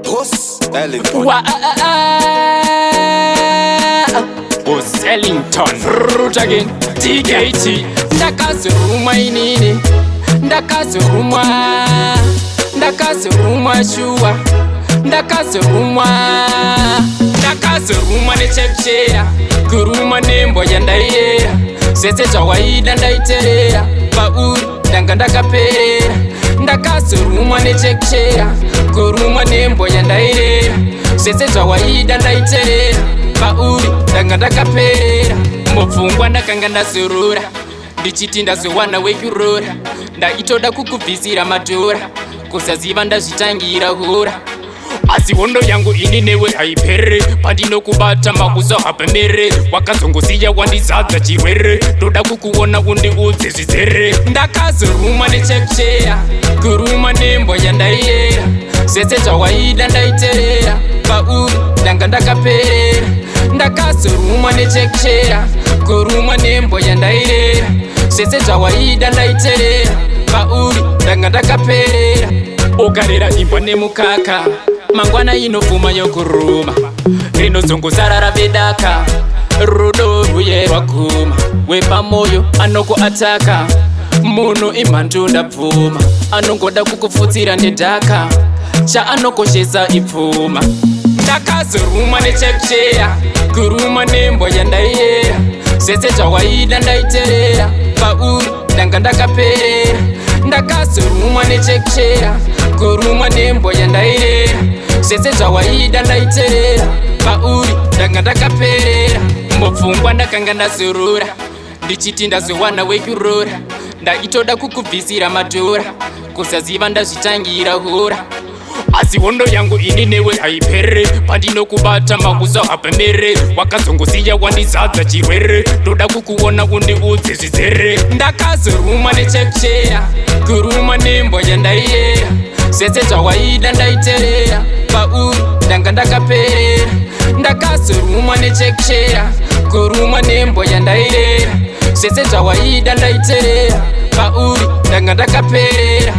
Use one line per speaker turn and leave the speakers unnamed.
Boss Ellington.
Boss Ellington. Fruit again. TKT. Ndakazuruma inini. Ndakazuruma. Ndakazuruma shua. Ndakazuruma. Ndakazuruma nechepchera. Kuruma nembo yandaiyera. Sese chawaida ndaiterera. Pauri ndanga ndakaperera. Ndakazuruma nechepchera. Kuruma nembo yandairera. Sese chawaida ndaiterera. Pauri ndanga ndakaperera. Mupfungwa ndakanga ndazurura. Ndichiti ndazowana wekurora. Ndaitoda kukubvisira madhora. Kusaziva ndazvitangira hura. Asi hondo yangu ini newe haipere. Pandinokubata makuzohapemere. Wakazongosiya wandizadza chirwere. Ndoda kukuona undiudze zvizere. Ndakazoruma nechepchera. Kuruma nembo yandaiyera. Sese zvawaida ndaiterera. Pauri ndanga ndakaperera. Ndakazoruma nechepchera. Kuruma nembo yandairera. Sese zvawaida ndaiterera. Pauri ndanga ndakaperera. Ukarera imbwa nemukaka. Mangwana inofuma yokuruma. Rinozongozarara vedaka. Rudo rwuye rwaguma. Wepamoyo anokuataka. Munhu imhandu ndabvuma. Anongoda kukufutsira nedhaka. Chaanokoshesa ipfuma. Ndakazoruma nechepchera. Kuruma nembo yandaiyera. Sese zvawaida ndaiterera. Pauri ndanga ndakaperera. Ndakazoruma nechepchera. Kuruma nembo yandairera. Sese zvawaida ndaiterera. Pauri ndanga ndakaperera. Mupfungwa ndakanga ndazurura. Ndichiti ndazowana wekurora. Ndaitoda kukubvisira madhora. Kusaziva ndazvitangira hura. Asi hondo yangu ini newe haipere. Pandinokubata makuzohapemere. Wakazongosiya wandizadza chirwere. Ndoda kukuona undiudze zvizere. Ndakazoruma nechepchera. Kuruma nembo yandaiyera. Sese zvawaida ndaiterera. Pauri ndanga ndakaperera. Ndakazoruma nechepchera. Kuruma nembo yandairera. Sese zvawaida ndaiterera. Pauri ndanga ndakaperera.